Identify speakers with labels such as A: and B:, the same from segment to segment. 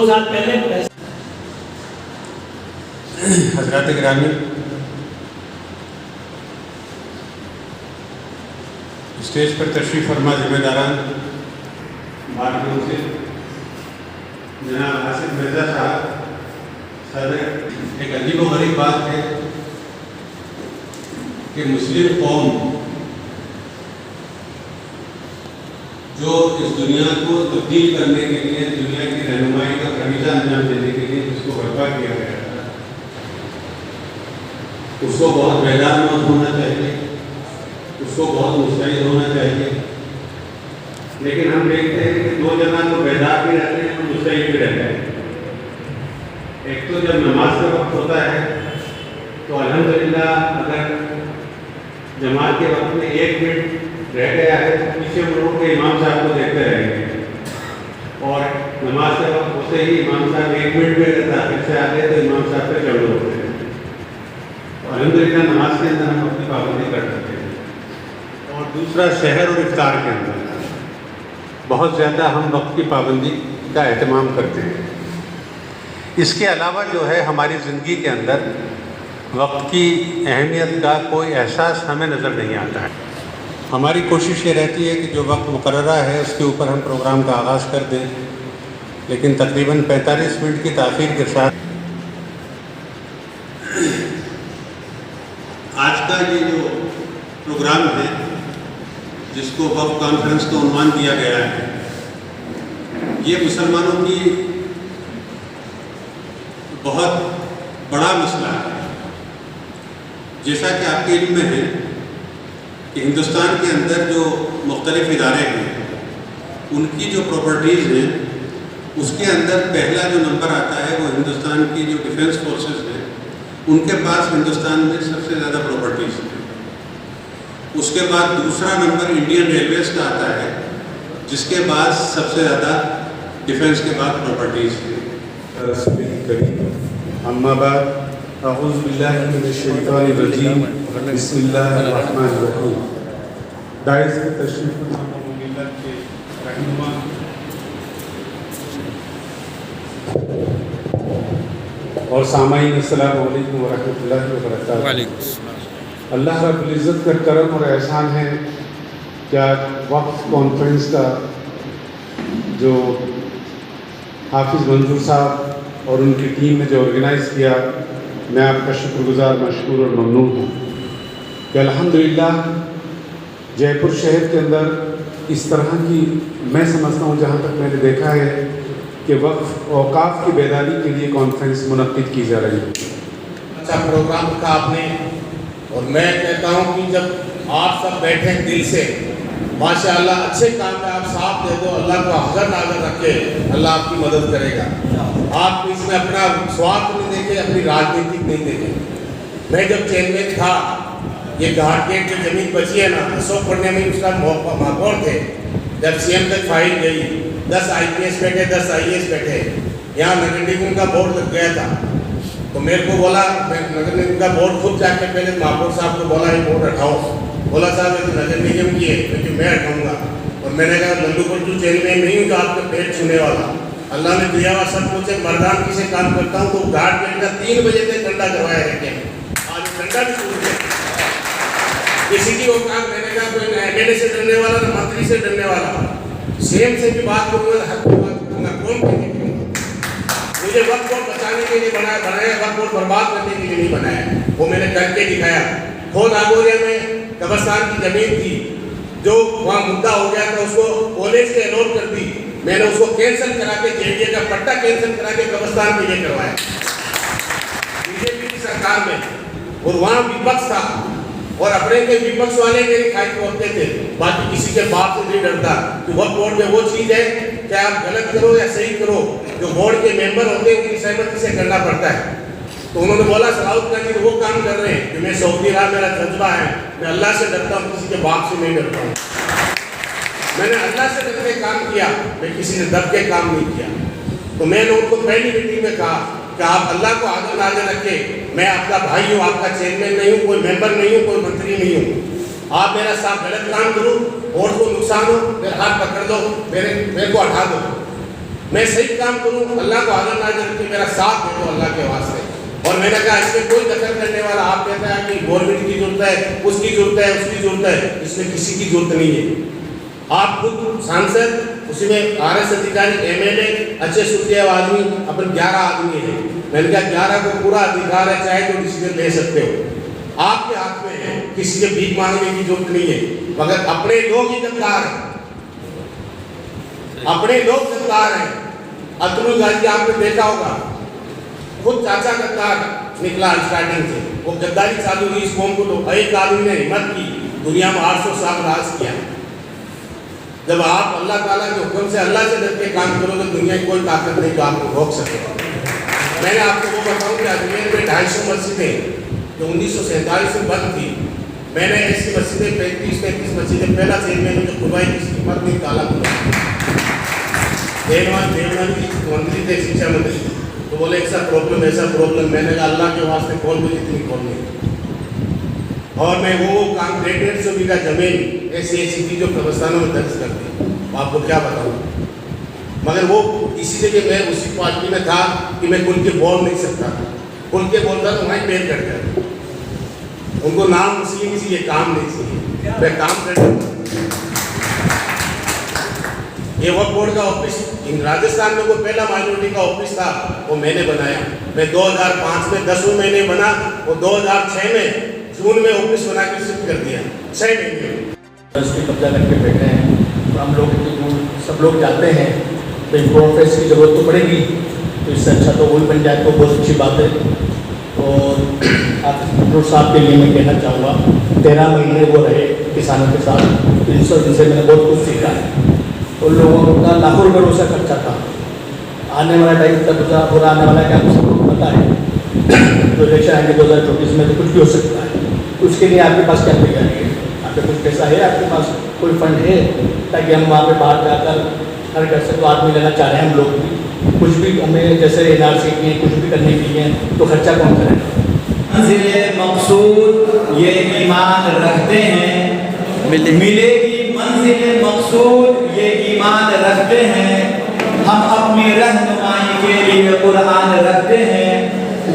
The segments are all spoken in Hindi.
A: 2 साल पहले
B: हजरत गिरामी, स्टेज पर तशरीफ़ फरमा जिम्मेदारान भारतीयों से जनाब आसिफ मिर्ज़ा साहब, सदर, एक अजीब व गरीब बात है कि मुस्लिम कौम जो इस दुनिया को तब्दील करने के लिए, दुनिया की रहनुमाई का फरीज़ा अंजाम देने के लिए जिसको बर्पा किया गया था, उसको बहुत बेदार मत होना चाहिए, उसको बहुत मुस्तैद होना चाहिए। लेकिन हम देखते हैं कि 2 जना तो बेदार भी रहते हैं और मुस्तैद भी रहते हैं। एक तो जब नमाज का वक्त होता है तो अल्हम्दुलिल्लाह अगर जमात के वक्त में 1 मिनट रह गया है तो पीछे मुड़ के इमाम साहब को देखते रहेंगे और नमाज का वक्त होते ही इमाम साहब 1 मिनट में रहता फिर से आते तो इमाम साहब पे चढ़ होते हैं। तो अल्हम्दुलिल्लाह नमाज के अंदर हम अपनी पाबंदी कर सकते हैं। और दूसरा, शहर और इफ्तार के अंदर बहुत ज़्यादा हम वक्त की पाबंदी का एहतमाम करते हैं। इसके अलावा जो है हमारी ज़िंदगी के अंदर वक्त की अहमियत का कोई एहसास हमें नज़र नहीं आता है। हमारी कोशिश ये रहती है कि जो वक्त मुकर्ररा है उसके ऊपर हम प्रोग्राम का आगाज़ कर दें, लेकिन तकरीबन 45 मिनट की ताख़ीर के साथ आज का ये जो प्रोग्राम है जिसको वक्फ कॉन्फ्रेंस का उन्वान दिया गया है, ये मुसलमानों की बहुत बड़ा मसला है। जैसा कि आपके इल्म में है कि हिंदुस्तान के अंदर जो मुख्तलिफ इदारे हैं उनकी जो प्रॉपर्टीज़ हैं उसके अंदर पहला जो नंबर आता है वो हिंदुस्तान की जो डिफेंस फोर्सेस हैं, उनके पास हिंदुस्तान में सबसे ज़्यादा प्रॉपर्टीज़ हैं। उसके बाद दूसरा नंबर इंडियन रेलवेज़ का आता है, जिसके बाद सबसे ज़्यादा डिफेंस के बाद प्रॉपर्टीज़ हैं। अम्मा बाद अऊज़ु बिल्लाहि मिनश शैतानिर रजीम, बिस्मिल्लाहिर रहमानिर रहीम। दाइस की तशरीफ़ मिल्लत के रहनुमा और सामाईन, अस्सलामु अलैकुम व रहमतुल्लाहि व बरकातहू। अल्लाह रब्बुल इज़्ज़त का करम और एहसान है क्या वक्फ कॉन्फ्रेंस का जो हाफिज़ मंजूर साहब और उनकी टीम ने जो ऑर्गेनाइज़ किया, मैं आपका शुक्रगुज़ार, मशकूर और ममनून हूँ कि अल्हम्दुलिल्लाह जयपुर शहर के अंदर इस तरह की, मैं समझता हूँ जहाँ तक मैंने देखा है कि वक्फ औकाफ की बेदारी के लिए कॉन्फ्रेंस मुनक्किद की जा रही है।
C: अच्छा प्रोग्राम रखा आपने, और मैं कहता हूँ कि जब आप सब बैठे दिल से, माशाअल्लाह अच्छे काम में आप साथ दे दो, अल्लाह को हज़र नाज़र रखे, अल्लाह आपकी मदद करेगा। आप इसमें अपना स्वार्थ नहीं देखे, अपनी राजनीतिक नहीं देखे। मैं जब चेयरमैन था, ये घाट गेट जो जमीन बची है ना, अशोक पढ़ने में उसका महापौर थे, जब CM तक फाइल गई, 10 IPS बैठे, 10 IAS बैठे, यहाँ नगर निगम का बोर्ड लग गया था। तो मेरे को बोला, मैं नगर निगम का बोर्ड खुद जाके पहले महापौर साहब को बोला ये बोर्ड हटाओ। बोला साहब ये तो नगर निगम की है, क्योंकि मैं हटाऊँगा। और मैंने कहा लल्लू पट्टू चेयरमैन नहीं हूँ तो आपके पेट छूने वाला, अल्लाह ने दिया हुआ सब कुछ है, मर्दानगी से काम करता हूँ। तो घाट गेट का 3 बजे तक ठंडा करवाया है क्या, आज ठंडा भी शुरू है। किसी की वो काम, मैंने कहा कोई MLA से डरने वाला ना मंत्री से डरने वाला, CM से भी बात करूँगा, हक की बात करूँगा, कौन कहने के लिए? मुझे वक्त को बचाने के लिए बनाया, वक्त को बर्बाद करने के लिए नहीं बनाया। वो मैंने करके दिखाया। खुद आगोरिया में कब्रिस्तान की ज़मीन थी, जो वहाँ मुद्दा हो गया था, उसको कॉलेज के अलॉट कर दी। मैंने उसको कैंसिल करा के JDA का पट्टा कैंसिल करा के कब्रिस्तान के लिए करवाया BJP की सरकार में। और वहाँ विपक्ष था, और अपने के विपक्ष वाले मेरे खाई पहुँचते थे, बाकी किसी के बाप से नहीं डरता। कि वक्त बोर्ड में वो चीज़ है कि आप गलत करो या सही करो, जो बोर्ड के मेंबर होते हैं उनकी सहमति से करना पड़ता है। तो उन्होंने बोला सलाउद्दीन जी वो काम कर रहे हैं कि मैं सऊदी रहा, मेरा जज्बा है, मैं अल्लाह से डरता हूँ, किसी के बाप से नहीं डरता हूँ। मैंने अल्लाह से डर के काम किया, मैं किसी से दब के काम नहीं किया। तो मैंने उनको पहली मीटिंग में कहा कि आप अल्लाह को हाजिर नाज़िर रखे, मैं आपका भाई हूँ, आपका चेयरमैन नहीं हूँ, कोई मेंबर नहीं हूँ, कोई मंत्री नहीं हूँ। आप मेरा साथ गलत काम करो और को नुकसान हो, मेरा हाथ पकड़ दो, मेरे को हटा दो। मैं सही काम करूँ, अल्लाह को हाजिर नाज़िर रख के मेरा साथ दे दो अल्लाह के वास्ते। और मैंने कहा इसमें कोई दखल करने वाला, आप कहते हैं कि गवर्नमेंट की जरूरत है, उसकी जरूरत है, उसकी जरूरत है, इसमें किसी की जरूरत नहीं है। आप खुद सांसद, उसी में RS अधिकारी, MLA, अच्छे सुखदेव आदमी, अपन 11 आदमी हैं। मैंने कहा 11 को पूरा अधिकार है, चाहे तो डिसीजन ले सकते हो, आपके हाथ में है, किसी से भीख मांगने की जरूरत नहीं है। मगर अपने लोग ही गद्दार हैं, अपने लोग गद्दार हैं। अतुल गाजी आपने देखा होगा, खुद चाचा गद्दार निकला स्टार्टिंग से, वो गद्दारी चालू हुई इस कौम को, तो एक आदमी ने हिम्मत की, दुनिया में 800 साल राज किया। जब आप अल्लाह ताला के हुक्म से, अल्लाह से डर के काम करोगे, दुनिया की कोई ताकत नहीं जो आपको रोक सके। मैंने आपको वो बताऊं कि अजमेर में 250 मस्जिदें जो 1947 में बंद थी, मैंने ऐसी मस्जिदें 35 मस्जिदें, पहला चेयरमैन जो खुलवाई किसी हिम्मत नहीं, ताला देवनानी मंत्री थे, शिक्षा मंत्री, तो बोले ऐसा प्रॉब्लम ऐसा प्रॉब्लम। मैंने कहा अल्लाह के वास्ते खोल दो जितनी खोलनी। और मैं वो काम 150 बीघा जमीन ऐसी थी जो कब्रिस्तानों में दर्ज कर दी, आपको क्या बताऊँ। मगर वो इसी जगह मैं उसी पार्टी में था कि मैं खुल के बोल नहीं सकता, खुल के बोलता तो वहीं पेड़ कट गया। उनको नाम मुस्लिम चाहिए, काम नहीं चाहिए, मैं काम करता। ये वक्फ बोर्ड का ऑफिस राजस्थान में वो पहला माइनॉरिटी का ऑफिस था, वो मैंने बनाया। मैं 2005 में 10वें महीने बना, वो 2006 में जून में ऑफिस बना के शिफ्ट कर दिया, 6 महीने में।
A: उसकी कब्जा करके बैठे हैं, तो हम लोग सब लोग जाते हैं, तो इनको ऑफिस की ज़रूरत तो पड़ेगी, तो इससे अच्छा तो वही बन जाए तो बहुत अच्छी बात है। और आप डॉक्टर साहब के लिए मैं कहना चाहूँगा, 13 महीने वो रहे किसानों के साथ, 300 दिन से मैंने बहुत कुछ सीखा है। उन लोगों का लाखों रुपये से खर्चा था, आने वाला टाइम तक बुरा आने वाला क्या आपको सबको पता है। तो इलेक्शन आएंगे 2024 में, तो कुछ भी हो सकता है। उसके लिए आपके पास क्या तैयारी है? आपके कुछ पैसा है, आपके पास कोई फंड है, ताकि हम वहाँ पे बाहर जाकर हर घर से तो आदमी लेना चाह रहे हैं हम लोग भी, कुछ भी हमें जैसे NRC के कुछ भी करने के लिए, तो खर्चा कौन करेगा?
D: मंजिल मकसूद ये ईमान रखते हैं, मिलेगी मंजिल मकसूद ये ईमान रखते हैं। हम अपनी रहनुमाई के लिए कुरान रखते हैं।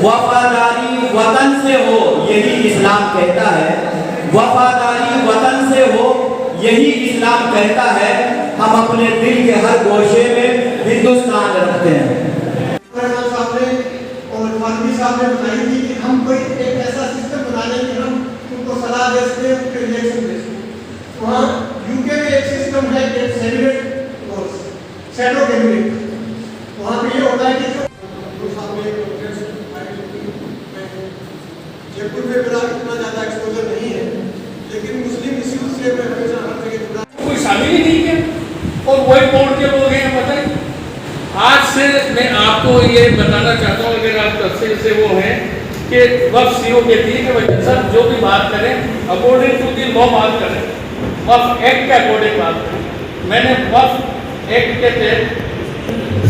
D: वफादारी वतन से हो यही इस्लाम कहता है, वफादारी वतन से हो यही इस्लाम कहता है। हम अपने दिल के हर गोशे में हिंदुस्तान रखते हैं।
E: और फारूकी साहब ने बताई थी कि हम कोई एक ऐसा सिस्टम बना लें कि हम उनको सलाह दे सकें, उनके रिलेक्शन दे सकें। वहाँ UK में एक सिस्टम है शैडो कैबिनेट, वहाँ पे ये होता है कि जयपुर में मेरा इतना ज़्यादा एक्सपोजर नहीं है, लेकिन मुस्लिम इश्यूज से मैं हमेशा हर जगह
F: कोई शामिल ही नहीं है। और वही बोर्ड के लोग हैं, बताएं। आज से मैं आपको ये बताना चाहता हूँ, अगर आप तफसील से वो हैं कि वक्फ CO कहती है कि भाई सर जो भी बात करें अकॉर्डिंग टू दी लॉ बात करें, वक्फ एक्ट के अकॉर्डिंग बात करें। मैंने वक्फ एक्ट के तहत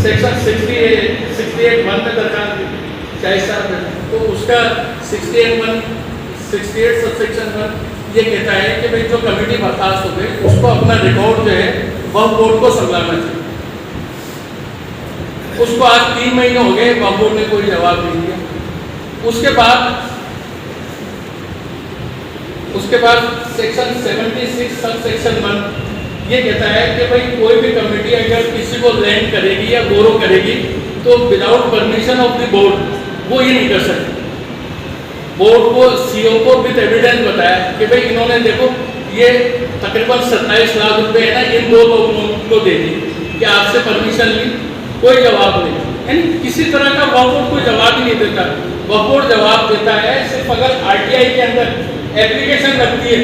F: सेक्शन 68(1) में दरखास्त दी शाहिद साहब ने, तो उसका 68 सबसेक्शन 1 ये कहता है कि भाई जो कमेटी बर्खास्त हो गई उसको अपना रिकॉर्ड जो है वक्फ बोर्ड को संभालना चाहिए। उसको आज 3 महीने हो गए, वक्फ बोर्ड ने कोई जवाब नहीं दिया। उसके बाद सेक्शन 76 सबसेक्शन 1 ये कहता है कि भाई कोई भी कमेटी अगर किसी को लैंड करेगी या बोरो करेगी तो without permission of the board वो ये नहीं कर सकती। बोर्ड को CO को विद एविडेंस बताया कि भाई इन्होंने देखो ये तकरीबन 27 लाख रुपए है ना इन 2 लोगों को दे दी, कि आपसे परमिशन ली, कोई जवाब नहीं। यानी किसी तरह का वक्फ बोर्ड कोई जवाब ही नहीं देता। वक्फ बोर्ड जवाब देता है सिर्फ अगर RTI के अंदर एप्लीकेशन रखती है,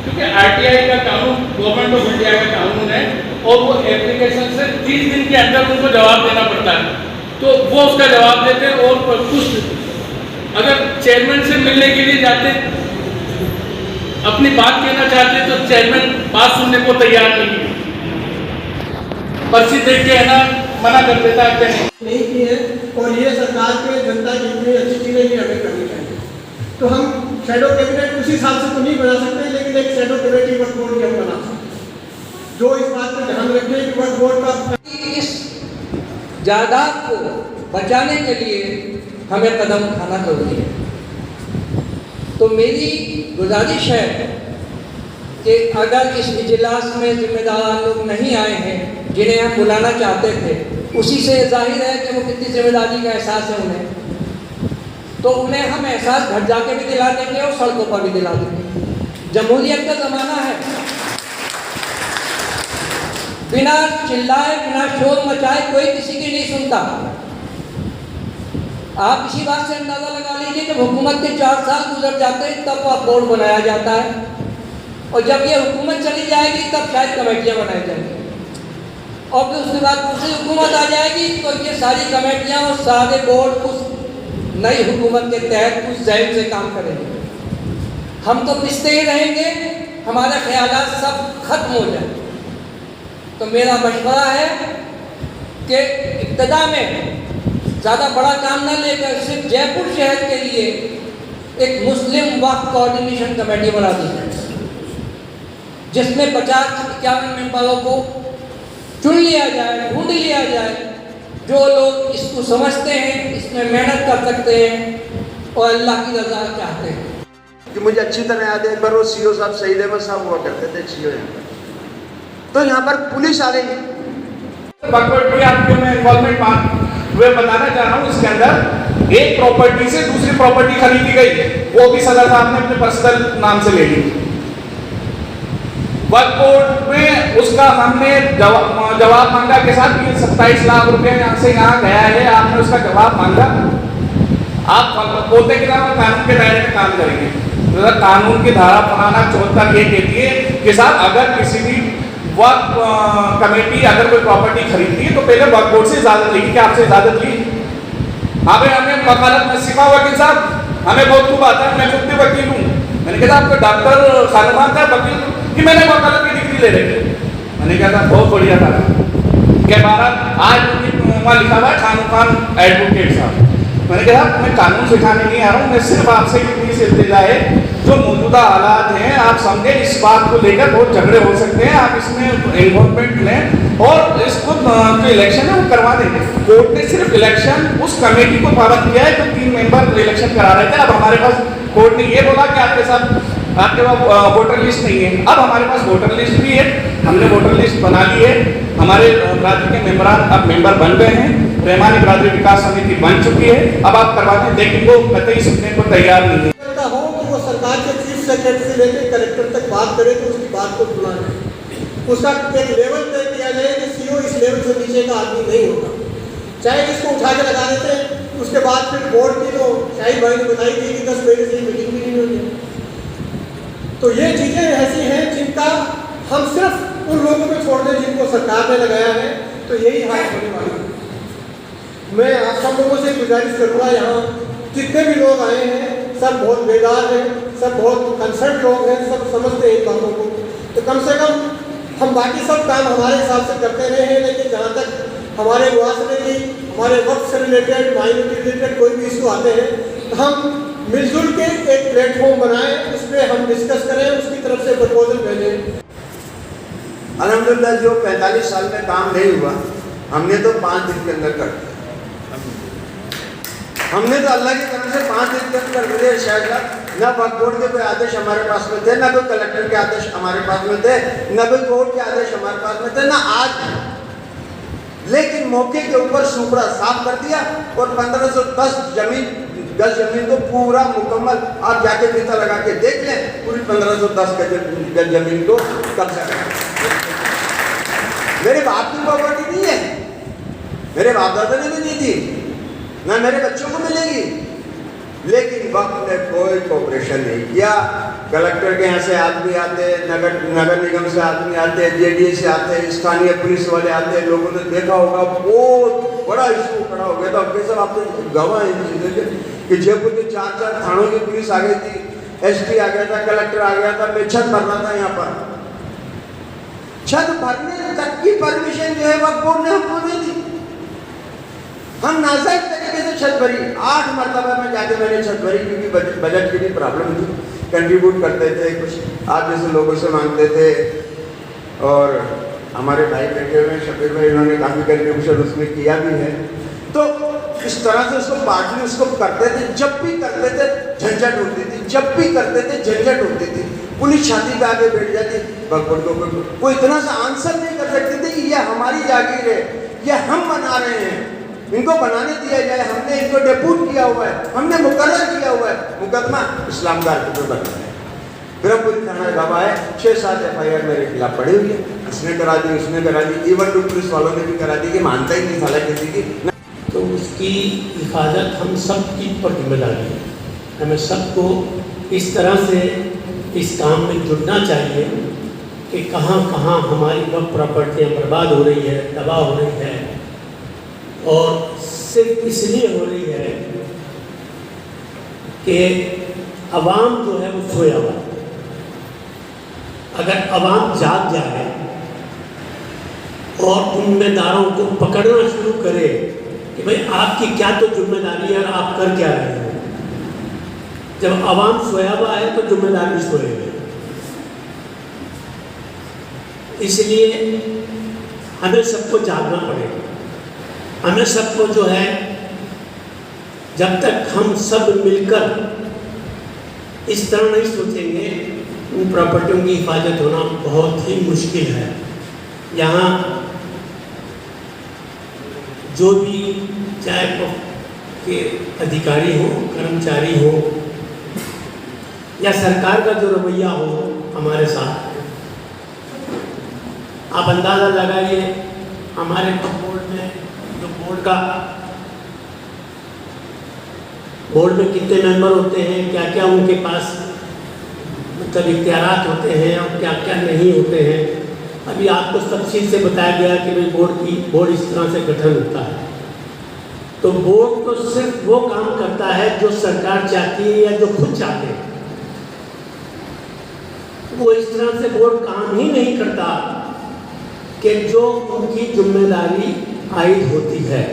F: क्योंकि RTI का कानून गवर्नमेंट ऑफ इंडिया का कानून है और वो एप्लीकेशन से 30 दिन के अंदर उनको जवाब देना पड़ता है, तो वो उसका जवाब देते हैं। और कुछ अगर चेयरमैन से मिलने के लिए जाते, अपनी बात कहना चाहते तो चेयरमैन बात सुनने को तैयार नहीं है, पर्ची देख के है ना मना कर देता है
E: नहीं की है। और ये सरकार के जनता की इतनी अच्छी चीज़ें ये हमें करनी चाहिए। तो हम शैडो कैबिनेट उसी हिसाब से तो नहीं बना सकते, लेकिन एक शैडो कमेटी वक्फ बोर्ड की हम बना सकते हैं जो इस बात पर ध्यान रखें कि वक्फ बोर्ड का
G: इस जायदाद को बचाने के लिए हमें कदम उठाना जरूरी है। तो मेरी गुजारिश है कि अगर इस इजलास में जिम्मेदार लोग नहीं आए हैं जिन्हें हम बुलाना चाहते थे, उसी से जाहिर है कि वो कितनी जिम्मेदारी का एहसास है उन्हें, तो उन्हें हम एहसास घर जाके भी दिला देंगे और सड़कों पर भी दिला देंगे। जमहूरियत का ज़माना है, बिना चिल्लाए बिना शोर मचाए कोई किसी की नहीं सुनता। आप इसी बात से अंदाज़ा लगा लीजिए कि हुकूमत के 4 साल गुजर जाते हैं तब वह बोर्ड बनाया जाता है, और जब ये हुकूमत चली जाएगी तब शायद कमेटियाँ बनाई जाएंगी, और फिर उसके बाद दूसरी हुकूमत आ जाएगी तो ये सारी कमेटियाँ और सारे बोर्ड उस नई हुकूमत के तहत उस जहन से काम करेंगे। हम तो पिसते ही रहेंगे, हमारे ख्यालात सब खत्म हो जाए। तो मेरा मशवरा है कि इब्तदा में ज़्यादा बड़ा काम ना लेकर सिर्फ जयपुर शहर के लिए एक मुस्लिम वक्फ कोऑर्डिनेशन कमेटी बना दी जाए, जिसमें 50-51 मेंबरों को चुन लिया जाए, ढूंढ लिया जाए, जो लोग इसको समझते हैं, इसमें मेहनत कर सकते हैं और अल्लाह की रज़ा चाहते हैं।
H: कि मुझे अच्छी तरह याद है, एक बार वो सीओ साहब सईद अहमद साहब हुआ करते थे सीओ यहाँ पर, तो यहाँ पर पुलिस आ गई।
I: आपको मैं इन्वॉल्वमेंट मैं बताना चाह रहा हूँ, इसके अंदर एक प्रॉपर्टी से दूसरी प्रॉपर्टी खरीदी गई, वो भी सदर साहब ने अपने पर्सनल नाम से ले ली। वक्फ बोर्ड में उसका हमने जवाब मांगा के साथ 27 लाख रुपए यहाँ से यहाँ गया है, आपने उसका जवाब मांगा। आप बोलते कि हम कानून के दायरे में काम करेंगे, तो कानून की धारा फलाना 74 ये कहती है कि साहब अगर किसी भी वक्फ कमेटी अगर कोई प्रॉपर्टी खरीदती है तो पहले वक्फ बोर्ड से इजाजत लेगी। क्या आपसे इजाजत ली? हमें वकालत में सिखा वकील साहब, हमें बहुत खूब आता है, मैं खुद भी वकील हूँ। मैंने कहा आपको डॉक्टर खानवान का वकील कि मैंने वकालत की डिग्री ले रखी। मैंने कहा था बहुत बढ़िया था क्या बारह आज वहाँ लिखा हुआ है खानवान एडवोकेट साहब। मैंने कहा मैं कानून सिखाने नहीं आ रहा हूँ, मैं सिर्फ आपसे इतनी सी इल्तिजा है, जो मौजूदा हालात हैं आप समझे, इस बात को लेकर बहुत झगड़े हो सकते हैं, आप इसमें इन्वॉल्वमेंट लें और इसको जो इलेक्शन है वो करवा देंगे। कोर्ट ने सिर्फ इलेक्शन उस कमेटी को पाबंद किया है जो 3 मेंबर इलेक्शन करा रहे थे। अब हमारे पास कोर्ट ने ये बोला कि आपके साथ आपके पास वोटर लिस्ट नहीं है। अब हमारे पास वोटर लिस्ट भी है, हमने वोटर लिस्ट बना ली है, हमारे राज्य के मेंबरान अब मेंबर बन गए हैं, रहमानी बरादरी विकास समिति बन चुकी है। अब आप करवा दें, लेकिन वो कतई सुनने को तैयार नहीं है।
E: हो कि वो सरकार के चीफ सेक्रेटरी से लेकर कलेक्टर तक बात करे तो उसकी बात को सुना जाए, उसका एक लेवल तय किया जाए कि सीओ इस लेवल से नीचे का आदमी नहीं होगा। चाहे इसको उठा के लगा देते हैं, उसके बाद फिर बोर्ड की तो शाहिद भाई ने बताई थी कि 10 महीने से मीटिंग भी नहीं हो रही। तो ये चीज़ें ऐसी हैं जिनका हम सिर्फ उन लोगों को छोड़ दें जिनको सरकार ने लगाया है, तो यही हाल होने वाली है। मैं आप सब लोगों से गुजारिश करूँगा, यहाँ जितने भी लोग आए हैं सब बहुत बेदार हैं, सब बहुत कंसर्न लोग हैं, सब समझते हैं इन बातों को। तो कम से कम हम बाकी सब काम हमारे हिसाब से करते रहे हैं, लेकिन जहाँ तक हमारे मुआशरे की, हमारे वक्त से रिलेटेड, माइनॉरिटी रिलेटेड कोई भी इशू आते हैं तो हम मिलजुल के एक प्लेटफॉर्म बनाएं, उस पर हम डिस्कस करें, उसकी तरफ से प्रपोजल भेजें।
H: अल्हम्दुलिल्लाह जो 45 साल में काम नहीं हुआ, हमने तो 5 दिन के अंदर कर दिया। हमने तो अल्लाह की तरफ से 5 दिन के अंदर मिले। शायद ना वक्फ बोर्ड के कोई आदेश हमारे पास में थे, ना कोई कलेक्टर के आदेश हमारे पास में थे, ना कोई कोर्ट के आदेश हमारे पास में थे, ना आज। लेकिन मौके के ऊपर सुपड़ा साफ कर दिया और 1510 गज जमीन को पूरा मुकम्मल, आप जाके फीता लगा के देख लें, पूरी 1510 गज जमीन को कब्जा कर। मेरे बाप की प्रॉपर्टी नहीं है, मेरे बाप दादा ने भी नहीं दी, ना मेरे बच्चों को मिलेगी। लेकिन वक्त ने कोई कोऑपरेशन नहीं किया। कलेक्टर के यहाँ से आदमी आते, नगर निगम से आदमी आते, जेडीए से आते, स्थानीय पुलिस वाले आते, लोगों ने देखा होगा बहुत बड़ा इशू खड़ा हो गया था। अब सब आप तो गवाह इन चीज़ों के कि जयपुर के 4 थानों की पुलिस आ गई थी, एसपी आ गया था, कलेक्टर आ गया था, मैं छत भरना था यहाँ पर। छत भरने तक की परमिशन जो है वक्फ बोर्ड ने हमको नहीं दी। हम नाजायज तरीके से छत भरी, 8 मरतबा में जाके मैंने छत भरी, क्योंकि बजट की भी प्रॉब्लम थी। कंट्रीब्यूट करते थे, कुछ आप जैसे लोगों से मांगते थे और हमारे भाई बैठे हुए हैं शबीर भाई, इन्होंने काफ़ी कंट्रीब्यूशन उसमें किया भी है। तो इस तरह से उसको पार्टली उसको करते थे, जब भी करते थे झंझट होती थी, जब भी करते थे झंझट होती थी। पुलिस छाती पे आगे बैठ जाती, भगवान को कोई इतना सा आंसर नहीं कर सकते थे कि यह हमारी जागीर है, यह हम बना रहे हैं, इनको बनाने दिया जाए, हमने इनको डेप्यूट किया हुआ है, हमने मुकर्रर किया हुआ है। मुकदमा इस्लाम का पे बना है, ब्रह्मपुरी थाना गवाह है, 6-7 FIR मेरे खिलाफ पड़ी हुई है, इसने करा दी, उसने करा दी, इवन टू पुलिस वालों ने भी करा दी कि मानता ही नहीं साला किसी की।
A: तो उसकी हिफाजत हम सब की पर जिम्मेदारी है। हमें सबको इस तरह से इस काम में जुड़ना चाहिए कि कहाँ कहाँ हमारी वह प्रॉपर्टियाँ बर्बाद हो रही है, तबाह हो रही है, और सिर्फ इसलिए हो रही है कि अवाम जो है वो सोया हुआ। अगर अवाम जाग जाए और जिम्मेदारों को पकड़ना शुरू करे कि भाई आपकी क्या तो जिम्मेदारी है और आप कर क्या रहे हो। जब आवाम सोया हुआ है तो जिम्मेदार भी सोए हुए। इसलिए हमें सबको जागना पड़ेगा। हमें सबको जो है, जब तक हम सब मिलकर इस तरह नहीं सोचेंगे, उन प्रॉपर्टियों की हिफाजत होना बहुत ही मुश्किल है। यहाँ जो भी चाहे के अधिकारी हो, कर्मचारी हो, या सरकार का जो रवैया हो हमारे साथ, आप अंदाज़ा लगाइए हमारे बोर्ड में, जो बोर्ड में कितने मेंबर होते हैं, क्या क्या उनके पास मतलब इख्तियारात होते हैं और क्या क्या नहीं होते हैं। अभी आपको तफसील से बताया गया कि भाई बोर्ड इस तरह से गठन होता है। तो बोर्ड तो सिर्फ वो काम करता है जो सरकार चाहती है या जो खुद चाहते हैं। वो इस तरह से बोर्ड काम ही नहीं करता कि जो उनकी जिम्मेदारी आयद होती है।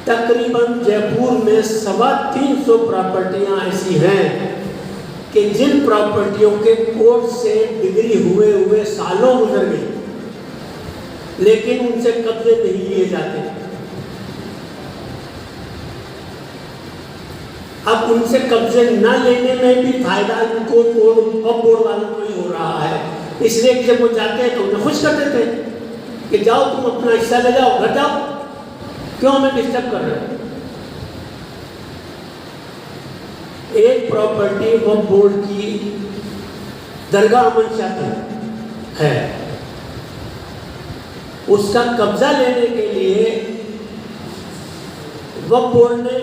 A: तकरीबन जयपुर में 350 प्रॉपर्टियां ऐसी हैं कि जिन प्रॉपर्टियों के कोर्ट से डिग्री हुए सालों गुजर गए, लेकिन उनसे कब्जे नहीं लिए जाते। अब उनसे कब्जे न लेने में भी फायदा उनको बोर्ड वालों को ही हो रहा है। इसलिए जब वो जाते हैं तो उन्हें खुश कर देते हैं कि जाओ तुम अपना हिस्सा ले जाओ, घर जाओ, क्यों हमें डिस्टर्ब कर रहे हो। एक प्रॉपर्टी वो बोर्ड की दरगाह मंशाती है, उसका कब्जा लेने के लिए वक्फ बोर्ड ने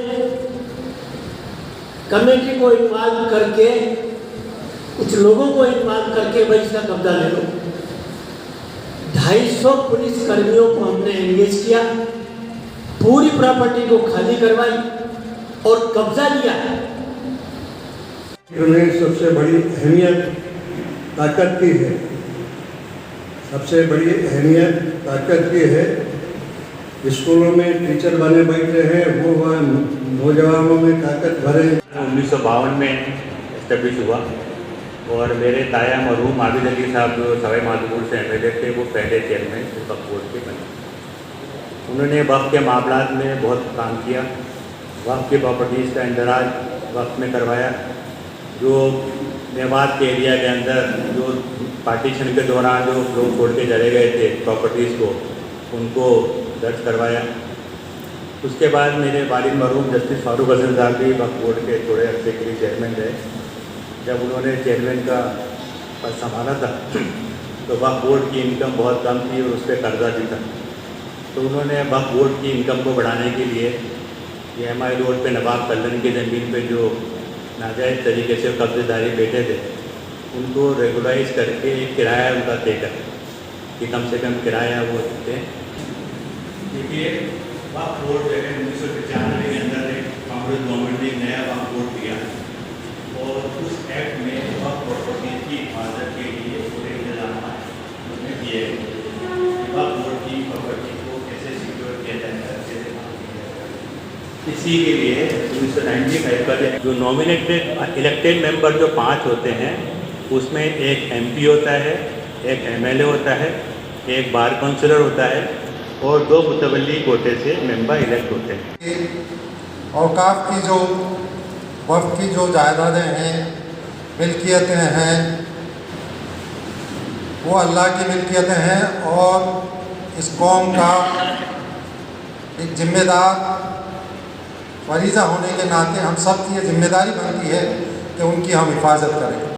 A: कमेटी को इन्वॉल्व करके, कुछ लोगों को इन्वॉल्व करके भाई इसका कब्जा ले लो। 250 पुलिस कर्मियों को हमने एंगेज किया, पूरी प्रॉपर्टी को खाली करवाई और कब्जा लिया।
J: में सबसे बड़ी अहमियत ताकत की है, सबसे बड़ी अहमियत ताकत की है। स्कूलों में टीचर बने बैठे हैं, वो नौजवानों में ताकत भरे।
K: 1952 में इस्टेब्लिश हुआ और मेरे ताया मरहूम आबिद अली साहब जो सवाई माधोपुर से MLA थे, वो पहले चेयरमैन वक्फ बोर्ड के बने। उन्होंने वक्फ के मामलात में बहुत काम किया, वक्फ की प्रॉपर्टीज़ का इंदराज वक्फ में करवाया। जो मेवात के एरिया के अंदर जो पार्टीशन के दौरान जो लोग छोड़ के चले गए थे प्रॉपर्टीज़ को, उनको दर्ज करवाया। उसके बाद मेरे वालिद मरहूम जस्टिस फारूक हसन साहब भी वक्फ बोर्ड के थोड़े अर्से के लिए चेयरमैन रहे। जब उन्होंने चेयरमैन का पद संभाला था तो वक्फ बोर्ड की इनकम बहुत कम थी और उस पर कर्जा भी था। तो उन्होंने वक्फ बोर्ड की इनकम को बढ़ाने के लिए ये MI रोड पे नवाब कल्लन की ज़मीन पे जो नाजायज़ तरीके से कब्जेदारी बैठे थे, उनको रेगुलाइज करके एक किराया उनका तय कर कि कम से कम किराया वो देते। देखिए वक्फ बोर्ड जो है 1995 के अंदर एक कांग्रेस गवर्नमेंट ने नया वक्फ बोर्ड दिया और उस एक्ट में वक्फ प्रॉपर्टीज की हिफाजत के लिए पूरे इंतजाम उसने किए। वक्फ बोर्ड की प्रॉपर्टी को कैसे सिक्योर किया जाएगा, कैसे काम किया जाएगा, इसी के लिए 1995 का जो नॉमिनेटेड इलेक्टेड मेंबर जो 5 होते हैं, उसमें एक MP होता है एक MLA होता है, एक बार काउंसिलर होता है और 2 मुतवल्ली कोटे से मेंबर इलेक्ट होते हैं।
L: औकाफ की जो वफ़ की जो जायदादें हैं, मिल्कियतें हैं, वो अल्लाह की मिल्कियतें हैं और इस कौम का एक जिम्मेदार फरीज़ा होने के नाते हम सब की ये जिम्मेदारी बनती है कि उनकी हम हिफाजत करें।